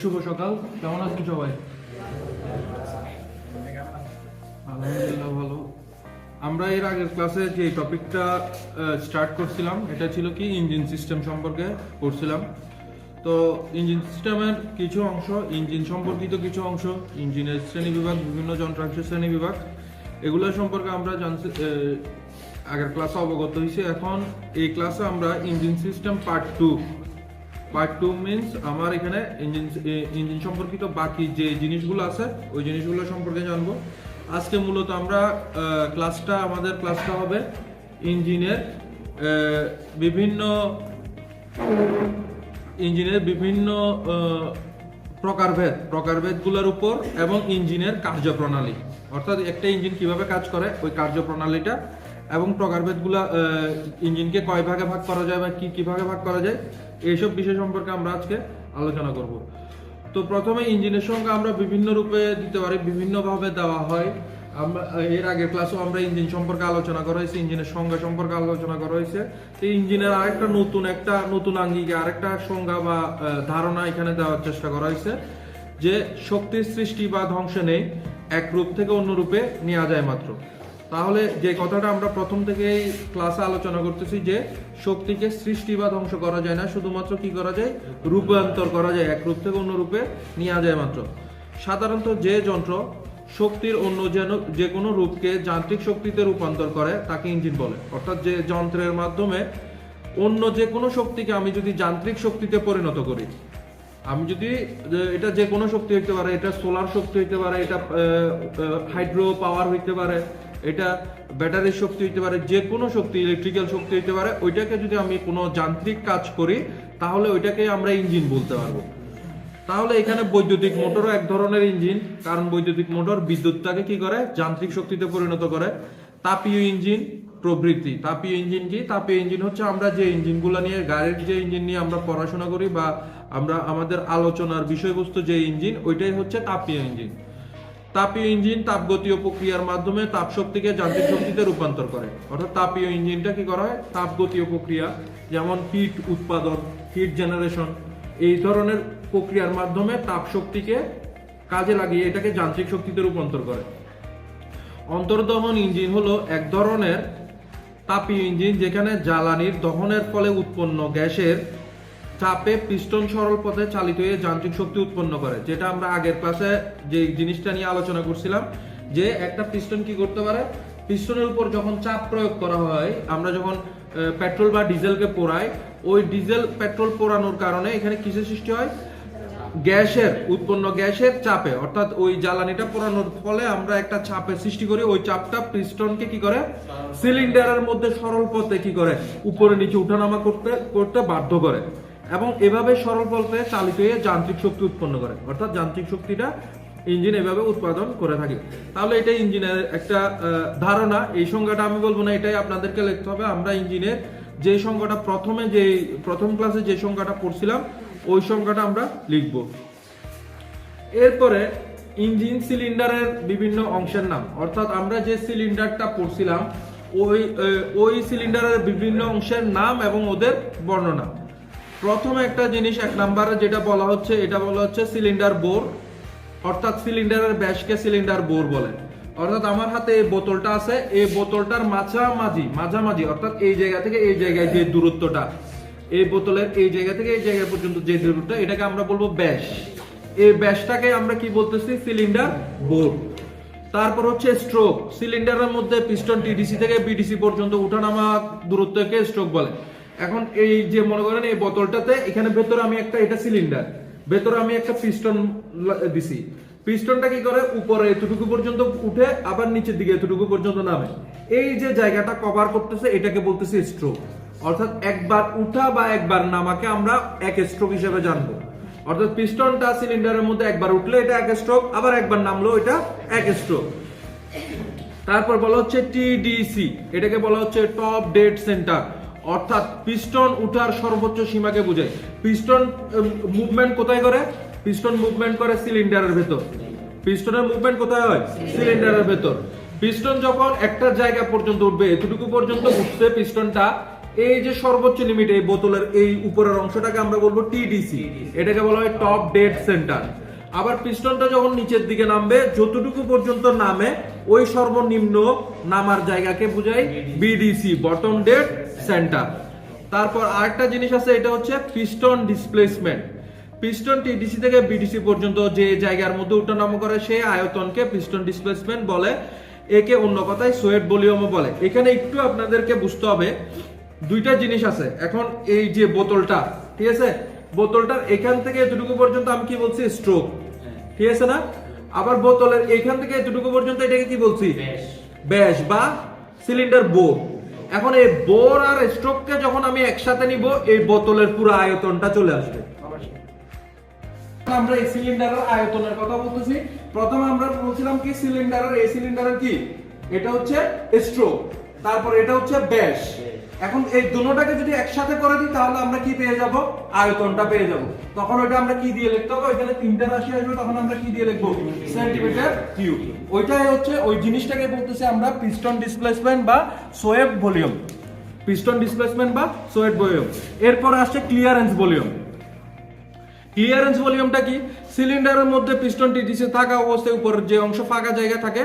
শুভ সকাল, কেমন আছেন সবাই? আলহামদুলিল্লাহ ভালো। আমরা এর আগের ক্লাসে যে টপিকটা স্টার্ট করছিলাম এটা ছিল কি ইঞ্জিন সিস্টেম সম্পর্কে করছিলাম। তো ইঞ্জিন সিস্টেমের কিছু অংশ, ইঞ্জিন সম্পর্কিত কিছু অংশ, ইঞ্জিনের শ্রেণী বিভাগ, বিভিন্ন যন্ত্রাংশের শ্রেণী বিভাগ, এগুলো সম্পর্কে আমরা আগের ক্লাসে অবগত হয়েছি। এখন এই ক্লাসে আমরা engine system part two means আমার এখানে ইঞ্জিন সম্পর্কিত বাকি যে জিনিসগুলো আছে ওই জিনিসগুলো সম্পর্কে জানবো। আজকে মূলত আমরা আমাদের ক্লাসটা হবে ইঞ্জিনের বিভিন্ন প্রকারভেদগুলোর উপর এবং ইঞ্জিনের কার্যপ্রণালী, অর্থাৎ একটা ইঞ্জিন কিভাবে কাজ করে ওই কার্যপ্রণালীটা এবং প্রকারভেদগুলা, ইঞ্জিনকে কয় ভাগে ভাগ করা যায় বা কিভাবে ভাগ করা যায়, এইসব বিষয় সম্পর্কে আমরা আজকে আলোচনা করব। তো প্রথমে ইঞ্জিনের সংজ্ঞা আমরা বিভিন্ন রূপে দিতে পারি, বিভিন্নভাবে দেওয়া হয়। আমরা এর আগের ক্লাসেও আমরা ইঞ্জিন সম্পর্কে আলোচনা করা হয়েছে, ইঞ্জিনের সংজ্ঞা সম্পর্কে আলোচনা করা হয়েছে। তো ইঞ্জিনের নতুন আঙ্গিকে আরেকটা সংজ্ঞা বা ধারণা এখানে দেওয়ার চেষ্টা করা হয়েছে যে শক্তির সৃষ্টি বা ধ্বংস নেই, এক রূপ থেকে অন্য রূপে নেওয়া যায় মাত্র। তাহলে যে কথাটা আমরা প্রথম থেকেই ক্লাসে আলোচনা করতেছি যে শক্তিকে সৃষ্টি বা ধ্বংস করা যায় না, শুধুমাত্র কি করা যায়, রূপান্তর করা যায়, এক রূপ থেকে অন্য রূপে নেওয়া যায় মাত্র। সাধারণত যে যন্ত্র শক্তির অন্য যে কোনো রূপকে যান্ত্রিক শক্তিতে রূপান্তর করে তাকে ইঞ্জিন বলে। অর্থাৎ যে যন্ত্রের মাধ্যমে অন্য যে কোনো শক্তিকে আমি যদি যান্ত্রিক শক্তিতে পরিণত করি, আমি যদি এটা যে কোনো শক্তি হইতে পারে, এটা সোলার শক্তি হইতে পারে, এটা হাইড্রো পাওয়ার হইতে পারে, এটা ব্যাটারির শক্তি হইতে পারে, যে কোনো শক্তি, ইলেকট্রিক্যাল শক্তি হইতে পারে, ওইটাকে যদি আমি কোনো যান্ত্রিক কাজ করি তাহলে ওইটাকে আমরা ইঞ্জিন বলতে পারবো। তাহলে এখানে বৈদ্যুতিক মোটরও এক ধরনের ইঞ্জিন, কারণ বৈদ্যুতিক মোটর বিদ্যুৎটাকে কি করে, যান্ত্রিক শক্তিতে পরিণত করে। তাপীয় ইঞ্জিন প্রভৃতি। তাপীয় ইঞ্জিন কি? তাপীয় ইঞ্জিন হচ্ছে আমরা যে ইঞ্জিনগুলো নিয়ে, গাড়ির যে ইঞ্জিন নিয়ে আমরা পড়াশোনা করি বা আমরা আমাদের আলোচনার বিষয়বস্তু যে ইঞ্জিন, ওইটাই হচ্ছে তাপীয় ইঞ্জিন। তাপীয় ইঞ্জিন তাপগতীয় প্রক্রিয়ার মাধ্যমে তাপ শক্তিকে যান্ত্রিক শক্তিতে রূপান্তর করে। অর্থাৎ তাপীয় ইঞ্জিনটা কি করা হয়, তাপগতীয় প্রক্রিয়া, যেমন হিট উৎপাদন, হিট জেনারেশন, এই ধরনের প্রক্রিয়ার মাধ্যমে তাপ শক্তিকে কাজে লাগিয়ে এটাকে যান্ত্রিক শক্তিতে রূপান্তর করে। অন্তর্দহন ইঞ্জিন হলো এক ধরনের তাপীয় ইঞ্জিন যেখানে জ্বালানির দহনের ফলে উৎপন্ন গ্যাসের চাপে পিস্টন সরল পথে চালিত হয়ে যান্ত্রিক শক্তি উৎপন্ন করে। যেটা আমরা আগের ক্লাসে যে জিনিসটা নিয়ে আলোচনা করছিলাম যে একটা পিস্টন কি করতে পারে, পিস্টনের উপর যখন চাপ প্রয়োগ করা হয়, আমরা যখন পেট্রোল বা ডিজেলকে পোড়াই, ওই ডিজেল পেট্রোল পোড়ানোর কারণে এখানে কিসের সৃষ্টি হয়, উৎপন্ন গ্যাসের চাপে, অর্থাৎ ওই জ্বালানিটা পোড়ানোর ফলে আমরা একটা চাপের সৃষ্টি করি। ওই চাপটা পিস্টনকে কি করে, সিলিন্ডারের মধ্যে সরল পথে কি করে, উপরে নিচে উঠানামা করতে বাধ্য করে এবং এভাবে সরল পথে চালিত হয়ে যান্ত্রিক শক্তি উৎপন্ন করে। অর্থাৎ যান্ত্রিক শক্তিটা ইঞ্জিন এভাবে উৎপাদন করে থাকে। তাহলে এটা ইঞ্জিনের একটা ধারণা। এই সংজ্ঞাটা আমি বলবো না, এটাই আপনাদেরকে লিখতে হবে। আমরা ইঞ্জিনের যে সংজ্ঞাটা প্রথম ক্লাসে যে সংজ্ঞাটা পড়ছিলাম ওই সংখ্যাটা আমরা লিখব। এরপরে ইঞ্জিন সিলিন্ডারের বিভিন্ন অংশের নাম, অর্থাৎ আমরা যে সিলিন্ডারটা পড়ছিলাম ওই সিলিন্ডারের বিভিন্ন অংশের নাম এবং ওদের বর্ণনা। প্রথমে একটা জিনিস, এক নম্বরে যেটা বলা হচ্ছে, এটা বলা হচ্ছে সিলিন্ডার বোর, অর্থাৎ সিলিন্ডারের ব্যাসকে সিলিন্ডার বোর বলে। অর্থাৎ আমার হাতে এই বোতলটা আছে, এই বোতলটার মাঝামাঝি অর্থাৎ এই জায়গা থেকে এই জায়গায় যে দূরত্বটা, এই বোতলের এই জায়গা থেকে এই জায়গা পর্যন্ত যে দূরত্বটা, এটাকে আমরা বলবো ব্যাস। এই ব্যাসটাকে আমরা কি বলতেছি, সিলিন্ডার বোর। তারপর হচ্ছে স্ট্রোক, সিলিন্ডারের মধ্যে পিস্টন টিডিসি থেকে বিডিসি পর্যন্ত উঠানামা দূরত্বকে স্ট্রোক বলে। এখন এই যে মনে করেন এই বোতলটাতে, এখানে ভেতরে আমি এটা সিলিন্ডার, ভেতরে আমি একটা পিস্টন দিছি, পিস্টনটা কি করে, উপরে এতটুকু পর্যন্ত উঠে আবার নিচের দিকে এতটুকু পর্যন্ত নামে। এই যে জায়গাটা কভার করতেছে এটাকে বলতেছি স্ট্রোক। অর্থাৎ একবার উঠা বা একবার নামাকে আমরা এক স্ট্রোক হিসেবে জানবো। অর্থাৎ পিস্টনটা সিলিন্ডারের মধ্যে একবার উঠলে এটা এক স্ট্রোক, আবার একবার নামলো এটা এক স্ট্রোক। তারপর বলা হচ্ছে টিডিসি, এটাকে বলা হচ্ছে টপ ডেড সেন্টার, অর্থাৎ পিস্টন উঠার সর্বোচ্চ সীমাকে বোঝায়। পিস্টন মুভমেন্ট কোথায় করে, পিস্টন মুভমেন্ট করে সিলিন্ডারের ভেতর। পিস্টনের মুভমেন্ট কোথায় হয়, সিলিন্ডারের ভেতর। পিস্টন যখন একটা জায়গা পর্যন্ত উঠবে, এতটুকু পর্যন্ত উঠছে পিস্টনটা, এই যে সর্বোচ্চ লিমিট এই বোতলের এই উপরের অংশটাকে আমরা বলবো টিডিসি, এটাকে বলা হয় টপ ডেড সেন্টার। আবার পিস্টনটা যখন নিচের দিকে নামবে, যতটুকু পর্যন্ত নামে ওই সর্বনিম্ন নামার জায়গাকে বোঝায় বিডিসি, বটম ডেড সেন্টার। তারপর আরেকটা জিনিস আছে, এটা হচ্ছে পিস্টন ডিসপ্লেসমেন্ট। পিস্টন টিডিসি থেকে বিডিসি পর্যন্ত যে জায়গার মধ্যে ওঠানামা করে সেই আয়তনকে পিস্টন ডিসপ্লেসমেন্ট বলে, একে অন্য কথায় সোয়েট ভলিউমও বলে। এখানে একটু আপনাদেরকে বুঝতে হবে দুইটা জিনিস আছে। এখন এই যে বোতলটা, ঠিক আছে, বোতলটার এখান থেকে এতটুকু পর্যন্ত আমি কি বলছি, স্ট্রোক, ঠিক আছে না? আবার বোতলের এখান থেকে এতটুকু পর্যন্ত এটাকে কি বলছি, ব্যাস বা সিলিন্ডার বোর। এখন এই বোর আর স্ট্রোককে যখন আমি একসাথে নিব, এই বোতলের পুরো আয়তনটা চলে আসবে। আমরা এই সিলিন্ডারের আয়তনের কথা বলতেছি। প্রথমে আমরা বলছিলাম কি সিলিন্ডারের, এই সিলিন্ডারের কি, এটা হচ্ছে স্ট্রোক, তারপর এটা হচ্ছে ব্যাস। এখন এই দুটোটাকে যদি একসাথে করে দিই তাহলে আমরা কি পেয়ে যাব, আয়তনটা পেয়ে যাব। তখন ওটা আমরা কি দিয়ে লিখতে হবে, ওইখানে তিনটা রাশি আসবে, তখন আমরা কি দিয়ে লিখবো, সেন্টিমিটার কিউব। ওইটাই হচ্ছে ওই জিনিসটাকে বলতেছি আমরা পিস্টন ডিসপ্লেসমেন্ট বা সোয়েট ভলিউম। পিস্টন ডিসপ্লেসমেন্ট বা সোয়েট ভলিউম। এরপর আসছে ক্লিয়ারেন্স ভলিউম। ক্লিয়ারেন্স ভলিউমটা কি, সিলিন্ডারের মধ্যে পিস্টন টিডিসি থাকা অবস্থায় উপরের যে অংশ ফাঁকা জায়গা থাকে,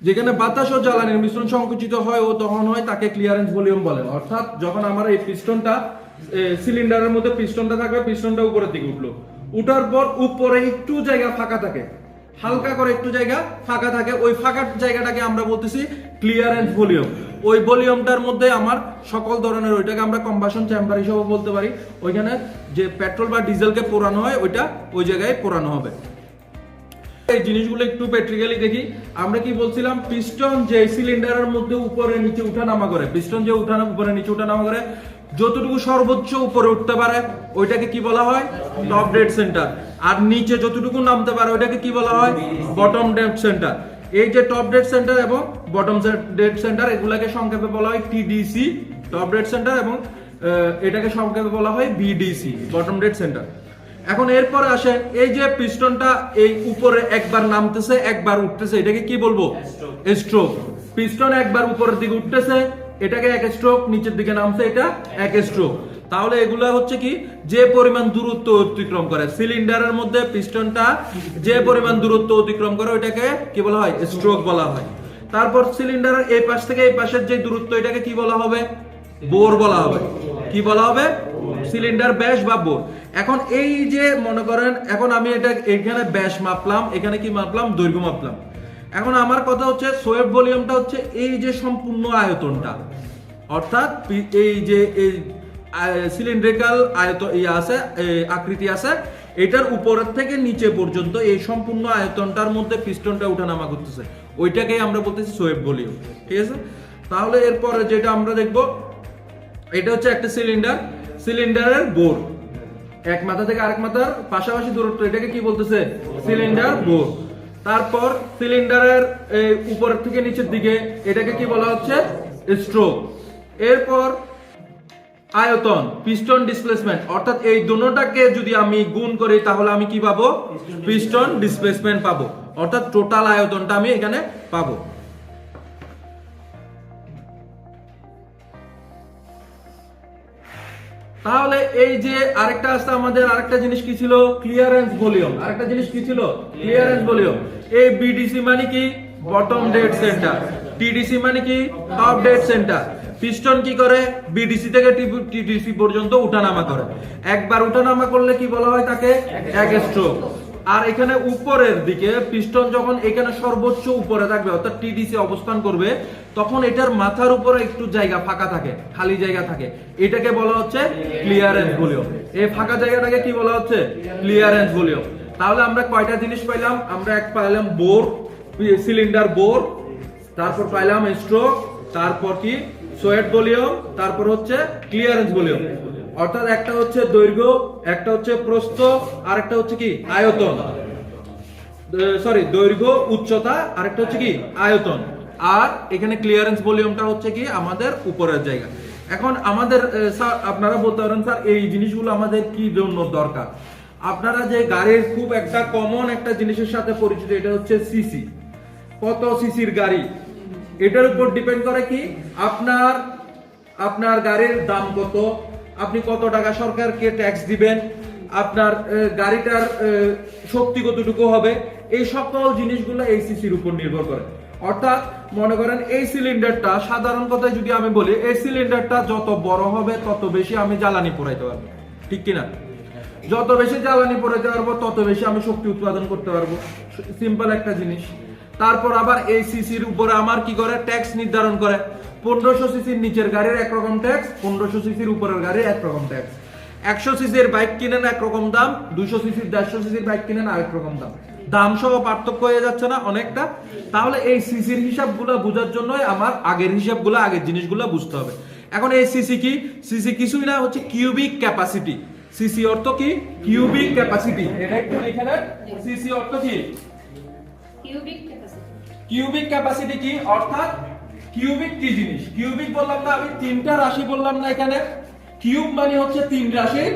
যেখানে বাতাস ও জ্বালানির মিশ্রণ সংকুচিত হয় ও তখন হয় তাকে ক্লিয়ারেন্স ভলিউম বলে। অর্থাৎ যখন আমার এই পিস্টনটা সিলিন্ডারের মধ্যে পিস্টনটা থাকবে, পিস্টনটা উপরের দিকে উঠলো, উঠার পর উপরে একটু জায়গা ফাঁকা থাকে, হালকা করে একটু জায়গা ফাঁকা থাকে, ওই ফাঁকা জায়গাটাকে আমরা বলতেছি ক্লিয়ারেন্স ভলিউম। ওই ভলিউমটার মধ্যে আমার সকল ধরনের, ওইটাকে আমরা কম্বাসন চেম্বার হিসেবে বলতে পারি, ওইখানে যে পেট্রোল বা ডিজেলকে পোড়ানো হয় ওইটা ওই জায়গায় পোড়ানো হবে। এই জিনিসগুলো একটু প্র্যাকটিক্যালি দেখি। আমরা কি বলছিলাম, পিস্টন যে সিলিন্ডারের মধ্যে উপরে নিচে উঠানামা করে, পিস্টন যে উপরে নিচে উঠানামা করে, যতটুকু সর্বোচ্চ উপরে উঠতে পারে ওইটাকে কি বলা হয়, টপ ডেড সেন্টার। আর নিচে যতটুকু নামতে পারে ওইটাকে কি বলা হয়, বটম ডেড সেন্টার। এই যে টপ ডেড সেন্টার এবং বটম ডেড সেন্টার, এগুলাকে সংক্ষেপে বলা হয় টিডিসি, টপ ডেড সেন্টার, এবং এটাকে সংক্ষেপে বলা হয় বিডিসি, বটম ডেড সেন্টার। এখন এরপরে আসে এই যে পিস্টনটা এই উপরে একবার নামতেছে একবার উঠতেছে, এটাকে কি বলবো, স্ট্রোক। পিস্টন একবার উপরের দিকে উঠতেছে, এটাকে এক স্ট্রোক, নিচের দিকে নামছে, এটা এক স্ট্রোক। তাহলে এগুলা হচ্ছে কি, যে পরিমাণ দূরত্ব অতিক্রম করে সিলিন্ডারের মধ্যে পিস্টনটা, যে পরিমাণ দূরত্ব অতিক্রম করে ওইটাকে কি বলা হয়, স্ট্রোক বলা হয়। তারপর সিলিন্ডারের এই পাশ থেকে এই পাশের যে দূরত্ব, এটাকে কি বলা হবে, বোর বলা হবে। কি বলা হবে, সিলিন্ডার ব্যাস বা বোর। এখন এই যে মনে করেন, এখন আমি এটা এখানে ব্যাস মাপলাম, এখানে কি মাপলাম, দৈর্ঘ্য মাপলাম। এখন আমার কথা হচ্ছে সোয়েট ভলিউমটা হচ্ছে এই যে সম্পূর্ণ আয়তনটা, অর্থাৎ এই যে এই সিলিন্ড্রিক্যাল আছে, আকৃতি আছে, এটার উপরের থেকে নিচে পর্যন্ত এই সম্পূর্ণ আয়তনটার মধ্যে পিস্টনটা উঠানামা করতেছে, ওইটাকেই আমরা বলতেছি সোয়েট ভলিউম, ঠিক আছে। তাহলে এরপরে যেটা আমরা দেখবো, এটা হচ্ছে একটা সিলিন্ডার, সিলিন্ডারের বোর, এক মাথা থেকে আরেক মাথার পাশাপাশি দূরত্ব, এটাকে কি বলতেছে, সিলিন্ডার বোর। তারপর সিলিন্ডারের উপরের থেকে নিচের দিকে, এটাকে কি বলা হচ্ছে, স্ট্রোক। এরপর আয়তন, পিস্টন ডিসপ্লেসমেন্ট, অর্থাৎ এই দুটোটাকে যদি আমি গুণ করি তাহলে আমি কি পাবো, পিস্টন ডিসপ্লেসমেন্ট পাবো, অর্থাৎ টোটাল আয়তনটা আমি এখানে পাবো। তাহলে এই যে আরেকটা আসছে আমাদের, আরেকটা জিনিস কি ছিল, ক্লিয়ারেন্স ভলিউম। আরেকটা জিনিস কি ছিল, ক্লিয়ারেন্স ভলিউম। এই বিডিসি মানে কি, বটম ডেড সেন্টার, টিডিসি মানে কি, টপ ডেড সেন্টার। পিস্টন কি করে, বিডিসি থেকে টিডিসি পর্যন্ত উঠানামা করে। একবার উঠানামা করলে কি বলা হয়, তাকে এক স্ট্রোক। আর এখানে উপরের দিকে পিস্টন যখন এখানে সর্বোচ্চ উপরে থাকবে, অর্থাৎ টিডিসি অবস্থান করবে, তখন এটার মাথার উপরে একটু জায়গা ফাঁকা থাকে, খালি জায়গা থাকে, এটাকে বলা হচ্ছে ক্লিয়ারেন্স ভলিউম। এই ফাঁকা জায়গাটাকে কি বলা হচ্ছে, ক্লিয়ারেন্স ভলিউম। তাহলে আমরা কয়টা জিনিস পাইলাম, আমরা এক পাইলাম বোর, সিলিন্ডার বোর, তারপর পাইলাম স্ট্রোক, তারপর কি সোয়েট ভলিউম, তারপর হচ্ছে ক্লিয়ারেন্স ভলিউম। অর্থাৎ একটা হচ্ছে দৈর্ঘ্য, একটা হচ্ছে প্রস্থ, আর একটা হচ্ছে কি আয়তন, সরি দৈর্ঘ্য উচ্চতা, আর একটা হচ্ছে কি আয়তন। আর এখানে ক্লিয়ারেন্স ভলিউমটা হচ্ছে কি আমাদের উপরের জায়গা। এখন আমাদের স্যার আপনারা বলতে পারেন, স্যার এই জিনিসগুলো আমাদের কি জন্য দরকার। আপনারা যে গাড়ির খুব একটা কমন একটা জিনিসের সাথে পরিচিত, এটা হচ্ছে সিসি, কত সিসির গাড়ি, এটার উপর ডিপেন্ড করে কি আপনার আপনার গাড়ির দাম কত, আপনি কত টাকা সরকারকে ট্যাক্স দিবেন, আপনার গাড়িটার শক্তি কতটুকু হবে, এই সকল জিনিসগুলো এই সিসির উপর নির্ভর করে। অর্থাৎ মনে করেন এই সিলিন্ডারটা, সাধারণ কথায় যদি আমি বলি, এই সিলিন্ডারটা যত বড় হবে তত বেশি আমি জ্বালানি পোড়াইতে পারবো, ঠিক কিনা? যত বেশি জ্বালানি পোড়াইতে পারবো তত বেশি আমি শক্তি উৎপাদন করতে পারবো, সিম্পল একটা জিনিস। তারপর আবার এই সিসির উপরে আমার কি করে, ট্যাক্স নির্ধারণ করে। 1500 সিসির নিচের গাড়ির একরকম ট্যাক্স, 1500 সিসির উপরের গাড়ির একরকম ট্যাক্স। 100 সিসির বাইক কিনেন একরকম দাম, 200 সিসির 150 সিসির বাইক কিনেন আরেক রকম দাম। দাম সহ পার্থক্য হয়ে যাচ্ছে না অনেকটা? তাহলে এই সিসির হিসাবগুলো বোঝার জন্য আমার আগের হিসাবগুলো, আগের জিনিসগুলো বুঝতে হবে। এখন এই সিসি কি? সিসি কিছুই না, হচ্ছে কিউবিক ক্যাপাসিটি। সিসি অর্থ কি? Cubic capacity. এটা একটু লিখে নেন, সিসি অর্থ কি? Cubic capacity. কিউবিক ক্যাপাসিটি কি? অর্থাৎ কিউবিক কি জিনিস? কিউবিক বললাম না আমি, তিনটা রাশি বললাম না এখানে? কিউব মানে হচ্ছে তিন রাশির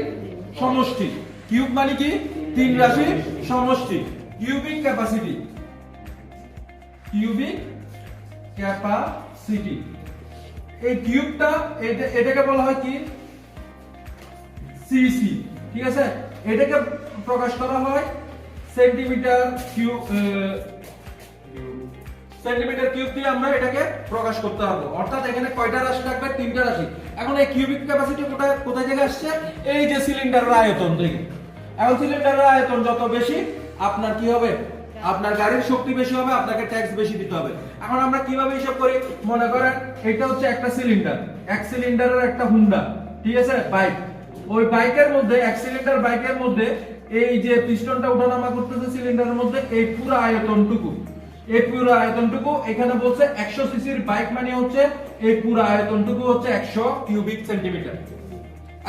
সমষ্টি। কিউব মানে কি? তিন রাশির সমষ্টি। Cubic capacity, cubic capacity. এই কিউবটা, এটাকে বলা হয় কি? সিসি, ঠিক আছে? এটাকে প্রকাশ করা হয় সেন্টিমিটার কিউব, সেন্টিমিটার কিউব দিয়ে আমরা এটাকে প্রকাশ করতে পারবো। অর্থাৎ এখানে কয়টা রাশি থাকবে? তিনটা রাশি। এখন এই কিউবিক ক্যাপাসিটি কোথায় থেকে আসছে? এই যে সিলিন্ডারের আয়তন থেকে। এখন সিলিন্ডারের আয়তন যত বেশি, আপনার কি হবে? আপনার গাড়ির শক্তি বেশি হবে, আপনাকে ট্যাক্স বেশি দিতে হবে। এখন আমরা কিভাবে হিসাব করি? মনে করেন এটা হচ্ছে একটা সিলিন্ডার, এক সিলিন্ডারের একটা হুন্ডা, ঠিক আছে, বাইক। ওই বাইকের মধ্যে, এক সিলিন্ডার বাইকের মধ্যে এই যে পিস্টনটা ওঠানামা করতেছে সিলিন্ডারের মধ্যে, এই পুরো আয়তনটুকু, এই পুরো আয়তনটুকু এখানে বলছে 100 সিসির বাইক মানে হচ্ছে এই পুরো আয়তনটুকু হচ্ছে 100 কিউবিক সেন্টিমিটার।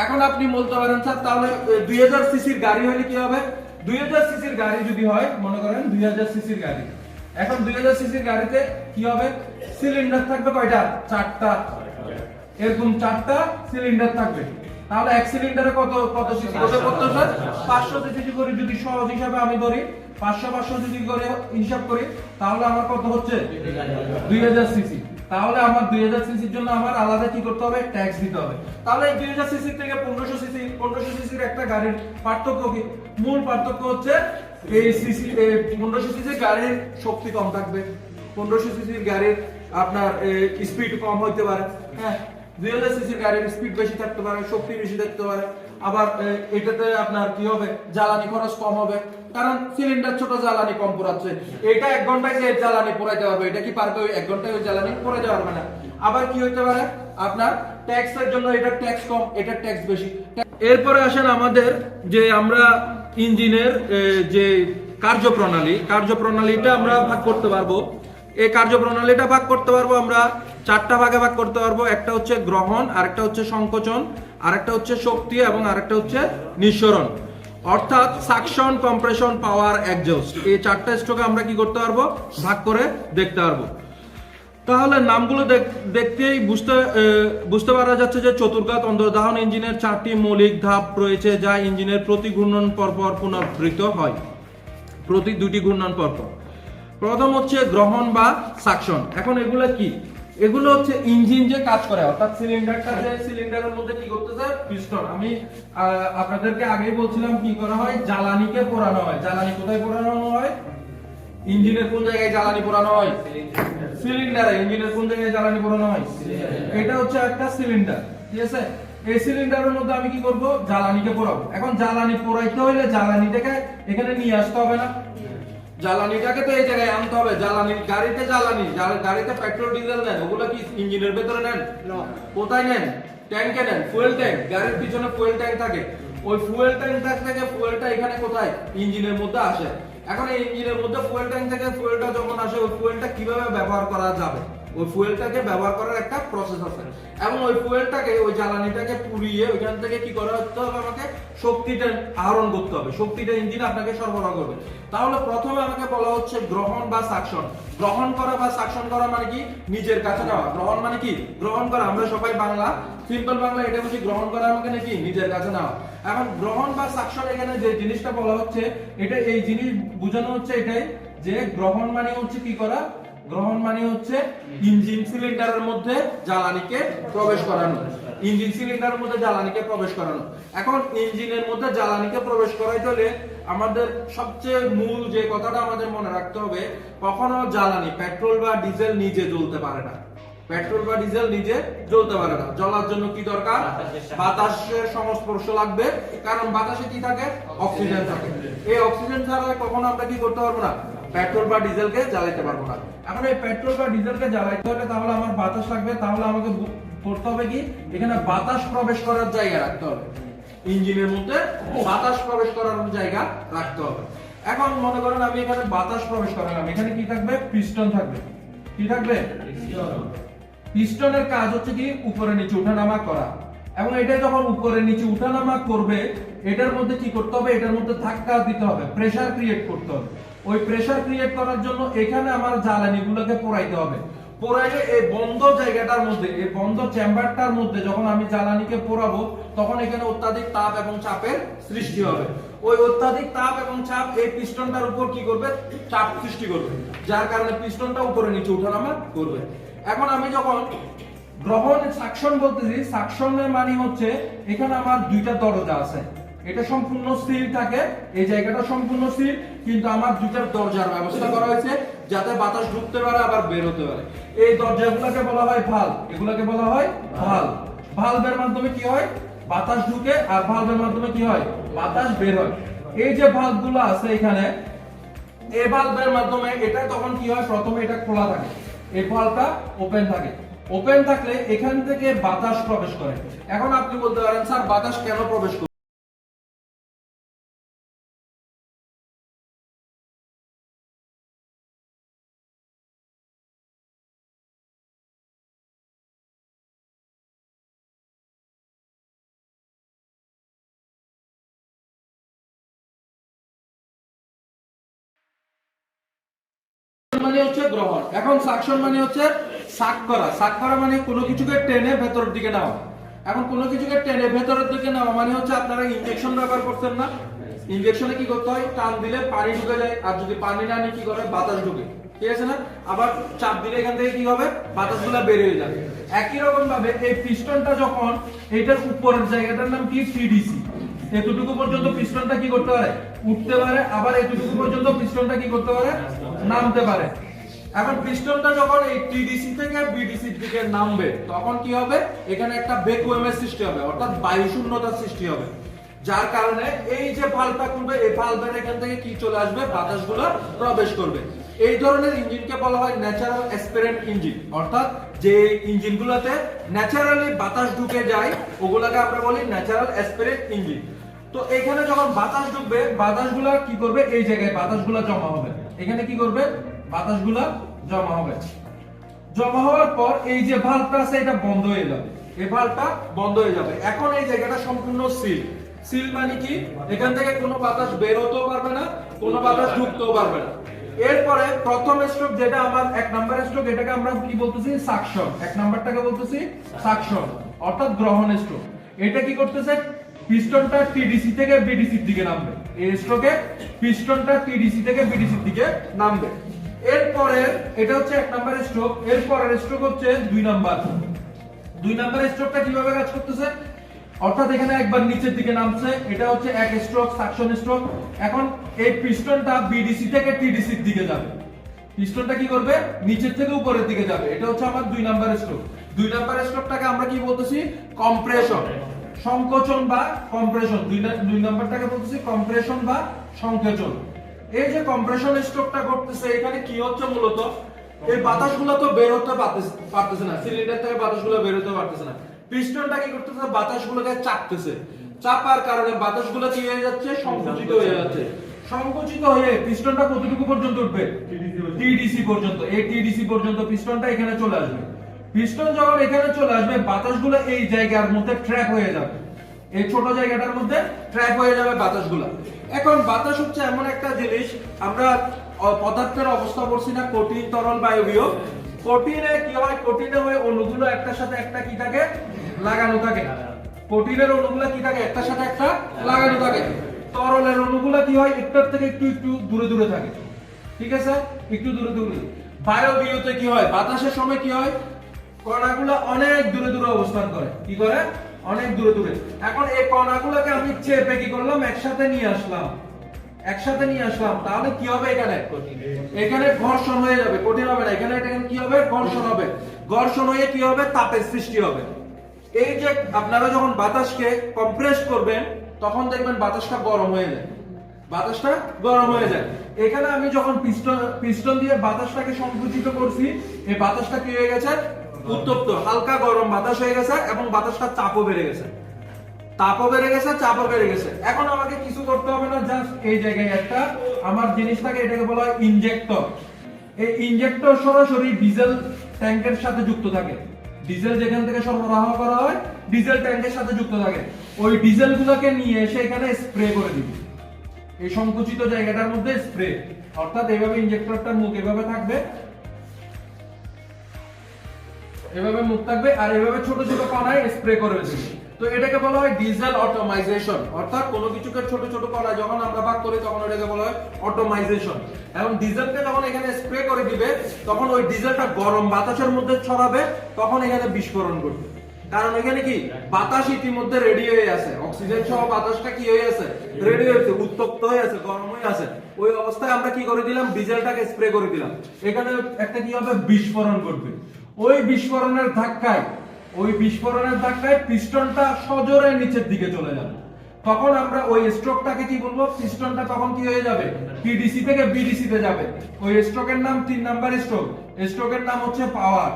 এখন আপনি বলতে পারেন স্যার তাহলে 2000 সিসির গাড়ি হলে কি হবে? 2000 সিসির গাড়ি যদি হয়, মনে করেন 2000 সিসির গাড়ি, এখন 2000 সিসির গাড়িতে কি হবে? সিলিন্ডার থাকবে কয়টা? 4টা। এরকম 4টা সিলিন্ডার থাকবে। তাহলে এক সিলিন্ডারে কত কত সিসি কত করতে স্যার? 500 সিসি করে যদি সহজ হিসাবে আমি ধরি, 500 সিসি করে হিসাব করি, তাহলে আমার কত হচ্ছে? 2000 সিসি। তাহলে আমার 2000 সিসির জন্য আমার আলাদা কি করতে হবে? ট্যাক্স দিতে হবে। তাহলে এই 2000 সিসি থেকে 1500 সিসি, 1500 সিসির একটা গাড়ির পার্থক্য কি? মূল পার্থক্য হচ্ছে এই সিসি, 1500 সিসির গাড়ির শক্তি কম থাকবে, 1500 সিসির গাড়ির আপনার স্পিড কম হইতে পারে। হ্যাঁ, 2000 সিসির গাড়ির স্পিড বেশি থাকতে পারে, শক্তি বেশি থাকতে পারে। আবার এটাতে আপনার কি হবে? জ্বালানি খরচ কম হবে, কারণ সিলিন্ডার ছোট, জ্বালানি কম পোড়াচ্ছে। এটা 1 ঘন্টায় যে জ্বালানি পোড়াইতে পারবে, এটা কি পারবে? 1 ঘন্টায় ওই জ্বালানি পোড়াইতে পারবে না। আবার কি হইতে পারে? আপনার ট্যাক্সের জন্য এটা ট্যাক্স কম, এটা ট্যাক্স বেশি। এরপরে আসেন আমাদের যে আমরা ইঞ্জিনের যে কার্যপ্রণালীটা আমরা ভাগ করতে পারবো। এই কার্যপ্রণালীটা ভাগ করতে পারবো আমরা 4টা ভাগে ভাগ করতে পারবো। একটা হচ্ছে গ্রহণ, আরেকটা হচ্ছে সংকোচন, আরেকটা হচ্ছে শক্তি, এবং আরেকটা হচ্ছে নিঃসরণ। অর্থাৎ সাকশন, কম্প্রেশন, পাওয়ার, এক্সজস্ট, এই 4টা স্ট্রোকে আমরা কি করতে পারবো? ভাগ করে দেখতে পারবো। তাহলে নামগুলো দেখতেই বুঝতে পারা যাচ্ছে যে চতুর্ঘাত অন্তর্দাহন ইঞ্জিনের 4টি মৌলিক ধাপ রয়েছে, যা ইঞ্জিনের প্রতি ঘূর্ণন পরপর পুনরাবৃত্ত হয়, প্রতি 2টি ঘূর্ণন পরপর। প্রথম হচ্ছে গ্রহণ বা সাকশন। এখন এগুলো কি? এগুলো হচ্ছে ইঞ্জিন যে কাজ করে, অর্থাৎ সিলিন্ডারটা, যে সিলিন্ডারের মধ্যে কি করতেছে? পিস্টন। আমি আপনাদেরকে আগেই বলছিলাম কি করা হয়? জ্বালানিকে পোড়ানো হয়। জ্বালানি কোথায় পোড়ানো হয়? ইঞ্জিনের কোন জায়গায় জ্বালানি পোড়ানো হয়? সিলিন্ডারে। ইঞ্জিনের কোন জায়গায় জ্বালানি পোড়ানো হয়? এটা হচ্ছে একটা সিলিন্ডার, ঠিক আছে? এই সিলিন্ডারের মধ্যে আমি কি করব? জ্বালানিকে পোড়াবো। এখন জ্বালানি পোড়াইতে হলে জ্বালানিটাকে এখানে নিয়ে আসতে হবে না? জ্বালানিটাকে তো এই জায়গায় আনতে হবে। গাড়িতে পেট্রোল ডিজেল নেন, ওগুলো কি ইঞ্জিনের ভেতরে নেন? কোথায় নেন? ট্যাঙ্কে নেন, ফুয়েল ট্যাঙ্ক। গাড়ির পিছনে ফুয়েল ট্যাঙ্ক থাকে, ওই ফুয়েল ট্যাঙ্ক থেকে ফুয়েলটা এখানে কোথায়? ইঞ্জিনের মধ্যে আসে। এখন এই ইঞ্জিনের মধ্যে ফুয়েল ট্যাঙ্ক থেকে ফুয়েলটা যখন আসে, ওই ফুয়েলটা কিভাবে ব্যবহার করা যাবে? ওই ফুয়েলটাকে ব্যবহার করার একটা প্রসেস আছে, এবং ওই ফুয়েলটাকে, ওই জ্বালানিটাকে পুড়িয়ে ওইখান থেকে কি করা হতে হবে? আমাকে শক্তিটা আহরণ করতে হবে, শক্তিটা ইঞ্জিন আপনাকে সরবরাহ করবে। তাহলে প্রথমে আমাকে বলা হচ্ছে গ্রহণ বা সাকশন। গ্রহণ করা বা সাকশন করা মানে কি? নিজের কাছে নেওয়া। গ্রহণ মানে কি? গ্রহণ করা। আমরা সবাই বাংলা, সিম্পল বাংলা এটা হচ্ছে গ্রহণ করা, আমাকে নাকি নিজের কাছে নেওয়া। এখন গ্রহণ বা সাকশন, এখানে যে জিনিসটা বলা হচ্ছে, এটা এই জিনিস বোঝানো হচ্ছে এটাই যে গ্রহণ মানে হচ্ছে কি করা? গ্রহণ মানে হচ্ছে ইঞ্জিন সিলিন্ডারের মধ্যে জ্বালানিকে প্রবেশ করানো। ইঞ্জিন সিলিন্ডারের মধ্যে জ্বালানিকে প্রবেশ করানো। এখন ইঞ্জিনের মধ্যে জ্বালানিকে প্রবেশ করাইতে হলে আমাদের সবচেয়ে মূল যে কথাটা আমাদের মনে রাখতে হবে, কখনো জ্বালানি পেট্রোল বা ডিজেল নিজে জ্বলতে পারে না। পেট্রোল বা ডিজেল নিজে জ্বলতে পারে না। জ্বলার জন্য কি দরকার? বাতাসের সংস্পর্শ লাগবে, কারণ বাতাসে কি থাকে? অক্সিজেন থাকে। এই অক্সিজেন ছাড়া কখনো আমরা কি করতে পারবো না? পেট্রোল বা ডিজেলকে জ্বালাইতে পারবো না। এখন এই পেট্রোল বা ডিজেলকে জ্বালাইতে হলে তাহলে আমার বাতাস লাগবে, তাহলে আমাকে করতে হবে কি? এখানে বাতাস প্রবেশ করার জায়গা রাখতে হবে। ইঞ্জিনের মধ্যে বাতাস প্রবেশ করার জায়গা রাখতে হবে। এখন মনে করেন আমি এখানে বাতাস প্রবেশ করালাম, এখানে কি থাকবে? পিস্টন থাকবে। কি থাকবে? পিস্টনের কাজ হচ্ছে কি? উপরে নিচে ওঠানামা করা। এবং এটা যখন উপরে নিচে ওঠানামা করবে, এটার মধ্যে কি করতে হবে? এটার মধ্যে ধাক্কা দিতে হবে, প্রেসার ক্রিয়েট করতে হবে। ওই প্রেসার ক্রিয়েট করার জন্য এখানে আমার জ্বালানিগুলোকে পোড়াইতে হবে। পোড়াইলে এই বন্ধ জায়গাটার মধ্যে, এই বন্ধ চেম্বারটার মধ্যে যখন আমি জ্বালানিকে পোড়াবো, তখন এখানে অত্যাধিক তাপ এবং চাপের সৃষ্টি হবে। ওই অত্যাধিক তাপ এবং চাপ এই পিস্টনটার উপর কি করবে? চাপ সৃষ্টি করবে, যার কারণে পিস্টনটা উপরে নিচে ওঠানামা করবে। এখন আমি যখন গ্রহণ সাকশন বলতেছি, সাকশনের মানে হচ্ছে এখানে আমার দুইটা দরজা আছে, এটা সম্পূর্ণ স্থির থাকে, এই জায়গাটা সম্পূর্ণ স্থির, কিন্তু আমার দুইটা দরজার ব্যবস্থা করা হয়েছে যাতে বাতাস ঢুকতে পারে আবার বের হতে পারে। এই দরজাগুলোকে বলা হয় ভালভ, এগুলোকে বলা হয় ভালভ। ভালভের মাধ্যমে কি হয়? বাতাস ঢুকে, আর ভালভের মাধ্যমে কি হয়? বাতাস বের হয়। এই যে ভালভগুলো আছে এখানে, এই ভালভের মাধ্যমে এটা তখন কি হয়? প্রথমে এটা খোলা থাকে, এই ভালভটা ওপেন থাকে। ওপেন থাকলে এখান থেকে বাতাস প্রবেশ করে। এখন আপনি বলতে পারেন, স্যার বাতাস কেন প্রবেশ করে? মানে হচ্ছে গ্রহণ। এখন সাকশন মানে হচ্ছে সাক করা। সাক করা মানে কোনো কিছুকে টেনে ভেতরের দিকে নেওয়া। এখন কোনো কিছুকে টেনে ভেতরের দিকে নেওয়া মানে হচ্ছে, আপনারা ইনজেকশন ব্যবহার করছেন না? ইনজেকশনে কি করতে হয়? টান দিলে পানি ঢুকে যায়, আর যদি পানি না নিয়ে কি করে? বাতাস ঢুকে, ঠিক আছে না? আবার চাপ দিলে এখান থেকে কি হবে? বাতাসগুলো বের হয়ে যাবে। একই রকম ভাবে এই পিস্টনটা যখন এটার উপরের জায়গাটার নাম কি? টিডিসি। এতটুকু পর্যন্ত পিস্টনটা কি করতে পারে? উঠতে পারে, আবার এতটুকু পর্যন্ত পিস্টনটা কি করতে পারে? নামতে পারে। এখন পিস্টনটা যখন এই টিডিসি থেকে বিডিসির দিকে নামবে, তখন কি হবে? এখানে একটা ভ্যাকুয়ামের সৃষ্টি হবে, অর্থাৎ বায়ু শূন্যতার সৃষ্টি হবে, যার কারণে এই যে ভালভটা খুলবে, এই ভালভের এখান থেকে কি চলে আসবে? বাতাসগুলো প্রবেশ করবে। এই ধরনের ইঞ্জিনকে বলা হয় ন্যাচারাল অ্যাসপিরেন্ট ইঞ্জিন, অর্থাৎ যে ইঞ্জিনগুলোতে ন্যাচারালি বাতাস ঢুকে যায় ওগুলোকে আমরা বলি ন্যাচারাল অ্যাসপিরেন্ট ইঞ্জিন। তো এখানে যখন বাতাস ঢুকবে, বাতাসগুলো কি করবে? এই জায়গায় বাতাসগুলো জমা হবে। এখানে কি করবে? বাতাসগুলো জমা হবে। জমা হওয়ার পর এই যে ভালভটা আছে এটা বন্ধ হয়ে যাবে, এই ভালভটা বন্ধ হয়ে যাবে। এখন এই জায়গাটা সম্পূর্ণ সিল। সিল মানে কি? এখান থেকে কোনো বাতাস বের হতেও পারবে না, কোনো বাতাস ঢুকতেও পারবে না। এরপরে প্রথম স্ট্রোক, যেটা আমার 1 নাম্বার স্ট্রোক, এটাকে আমরা কি বলতেছি? সাকশন। 1 নাম্বারটাকে বলতেছি সাকশন, অর্থাৎ গ্রহণ স্ট্রোক। এটা কি করতেছে? পিস্টনটা টিডিসি থেকে বিডিসির দিকে নামবে। এই স্ট্রোকে পিস্টনটা টিডিসি থেকে বিডিসির দিকে নামবে। এরপরে এটা হচ্ছে 1 নাম্বার স্ট্রোক। এরপরের স্ট্রোক হচ্ছে 2 নাম্বার। 2 নাম্বার স্ট্রোকটা কিভাবে কাজ করতেছে? অর্থাৎ এখানে একবার নিচের দিকে নামছে, এটা হচ্ছে 1 স্ট্রোক, সাকশন স্ট্রোক। এখন এই পিস্টনটা বিডিসি থেকে টিডিসির দিকে যাবে। পিস্টনটা কি করবে? নিচের থেকে উপরের দিকে যাবে। এটা হচ্ছে আমার 2 নাম্বার স্ট্রোক। 2 নাম্বার স্ট্রোকটাকে আমরা কি বলতেছি? কম্প্রেশন, সংকোচন বা কম্প্রেশন। 2 নাম্বারটাকে বলতেছি কম্প্রেশন বা সংকোচন। এই যে কম্প্রেশন স্ট্রোকটা করতেছে, এখানে কি হচ্ছে মূলত? এই বাতাসগুলো তো বের হতে পারতেছে না, সিলিন্ডার থেকে বাতাসগুলো বের হতে পারতেছে না। পিস্টনটা কি করতেছে? বাতাসগুলোকে চাপতেছে। চাপার কারণে বাতাসগুলো কি হয়ে যাচ্ছে? সংকুচিত হয়ে যাচ্ছে। সংকুচিত হয়ে পিস্টনটা কতটুকু পর্যন্ত উঠবে? টিডিসি পর্যন্ত। এই টিডিসি পর্যন্ত পিস্টনটা এখানে চলে আসবে। পিস্টন যখন এখানে চলে আসবে, বাতাসগুলো এই জায়গার মধ্যে ট্র্যাপ হয়ে যাবে, এই ছোট জায়গাটার মধ্যে ট্র্যাপ হয়ে যাবে বাতাসগুলো। এখন বাতাস হচ্ছে এমন একটা জিনিস, আমরা পদার্থের অবস্থা পড়ছি না, কঠিন, তরল, বায়বীয়। কঠিনে কি হয়? কঠিনে হয় অণুগুলো একটার সাথে একটা কি থাকে? লাগানো থাকে। কঠিনের অণুগুলো কি থাকে? একটার সাথে একটা লাগানো থাকে। তরলের অণুগুলো কি হয়? একটার থেকে একটু একটু দূরে দূরে থাকে, ঠিক আছে? একটু দূরে দূরে। বায়বীয়তে কি হয়, বাতাসের সময় কি হয়, কণাগুলো অনেক দূরে দূরে অবস্থান করে, কি করে, অনেক দূরে দূরে। এখন এই কণাগুলোকে আমি চেপে কি করলাম, একসাথে নিয়ে আসলাম, তাহলে কি হবে, এখানে ঘর্ষণ হয়ে যাবে, কঠিন হবে না, এখানে কি হবে, ঘর্ষণ হবে, ঘর্ষণ হয়ে কি হবে, তাপের সৃষ্টি হবে। এই যে আপনারা যখন বাতাসকে কম্প্রেস করবেন তখন দেখবেন বাতাসটা গরম হয়ে যায়, এখানে আমি যখন পিস্টন দিয়ে বাতাসটাকে সংকুচিত করছি, এই বাতাসটা কি হয়ে গেছে, উত্তপ্ত, হালকা গরম বাতাস হয়ে গেছে এবং বাতাসটার চাপও বেড়ে গেছে, চাপও বেড়ে গেছে। এখন আমাকে কিছু করতে হবে না, জাস্ট এই জায়গায় একটা আমার জিনিসটাকে, এটাকে বলা হয় ইনজেক্টর। এই ইনজেক্টর সরাসরি ডিজেল ট্যাঙ্কের সাথে যুক্ত থাকে, ডিজেল যেখান থেকে সরবরাহ করা হয় ডিজেল ট্যাঙ্কের সাথে যুক্ত থাকে। ওই ডিজেল গুলোকে নিয়ে এসে এখানে স্প্রে করে দিবে, এই সংকুচিত জায়গাটার মধ্যে স্প্রে, অর্থাৎ এইভাবে ইনজেক্টরটার মুখ এভাবে থাকবে, এভাবে মুখ থাকবে আর এভাবে ছোট ছোট কণায় স্প্রে করে দিবে। তো এটাকে বলা হয় ডিজেল অটোমাইজেশন, অর্থাৎ কোনো কিছুকে ছোট ছোট কণায় যখন আমরা ভাগ করি তখন এটাকে বলা হয় অটোমাইজেশন। এবং ডিজেলকে যখন এখানে স্প্রে করে দিবে তখন ওই ডিজেলটা গরম বাতাসের মধ্যে ছড়াবে, তখন এখানে বিস্ফোরণ ঘটবে। কারণ এখানে কি, বাতাস ইতিমধ্যে রেডি হয়ে আছে, অক্সিজেন সহ বাতাসটা কি হয়ে আছে, রেডি হয়ে আছে, উত্তপ্ত হয়ে আছে, গরম হয়ে আছে। ওই অবস্থায় আমরা কি করে দিলাম, ডিজেলটাকে স্প্রে করে দিলাম, এখানে একটা কি হবে, বিস্ফোরণ ঘটবে। ওই বিস্ফোরণের ধাক্কায় পিস্টনটা সজোরে নিচের দিকে চলে যাবে। তখন আমরা ওই স্ট্রোকটাকে কি বলবো, পিস্টনটা তখন কি হয়ে যাবে, পিডিসি থেকে বিডিসি তে যাবে। ওই স্ট্রোকের নাম 3 নাম্বার স্ট্রোক, স্ট্রোকের নাম হচ্ছে পাওয়ার।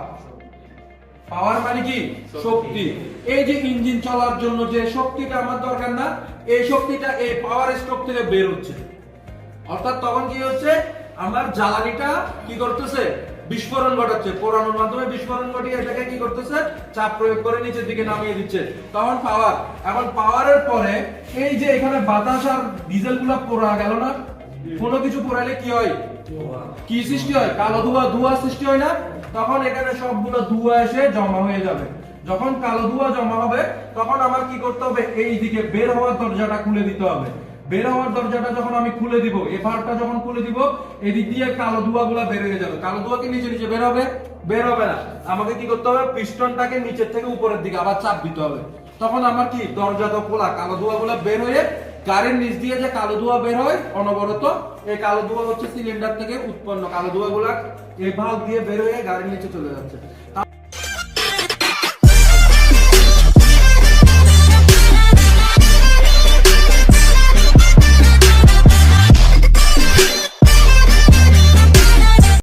পাওয়ার মানে কি, শক্তি। এই যে ইঞ্জিন চলার জন্য যে শক্তিটা আমার দরকার না, এই শক্তিটা এই পাওয়ার স্ট্রোক থেকে বের হচ্ছে। অর্থাৎ তখন কি হচ্ছে, আমার জ্বালানিটা কি করতেছে, বিস্ফোরণ ঘটাচ্ছে, পোড়ানোর মাধ্যমে বিস্ফোরণ ঘটিয়ে এটাকে কি করতেছে, চাপ প্রয়োগ করে নিচের দিকে নামিয়ে দিচ্ছে, তখন পাওয়ার। এখন পাওয়ারের পরে এই যে এখানে বাতাস আর ডিজেল গুলা পোড়া গেল না, কোনো কিছু পোড়ালে কি হয়, কি সৃষ্টি হয়, কালো ধোঁয়া সৃষ্টি হয় না, তখন এখানে সবগুলো ধোঁয়া এসে জমা হয়ে যাবে। যখন কালো ধোঁয়া জমা হবে তখন আমার কি করতে হবে, এই দিকে বের হওয়ার দরজাটা খুলে দিতে হবে। বের হওয়ার দরজাটা যখন আমি খুলে দিব, এবারটা যখন খুলে দিব, এদিক দিয়ে কালো ধোঁয়াগুলো বের হয়ে যাবে। কালো ধোঁয়া কি নিচে নিচে বের হবে, বের হবে না। আমাকে কি করতে হবে, পিস্টনটাকে নিচের থেকে উপরের দিকে আবার চাপ দিতে হবে। তখন আমার কি, দরজা তো খোলা, কালো ধোঁয়াগুলো বের হয়ে গাড়ির নিচ দিয়ে যে কালো ধোঁয়া বের হয় অনবরত, এই কালো ধোঁয়া হচ্ছে সিলিন্ডার থেকে উৎপন্ন কালো ধোঁয়াগুলা এই ভালভ দিয়ে বের হয়ে গাড়ির নিচে চলে যাচ্ছে।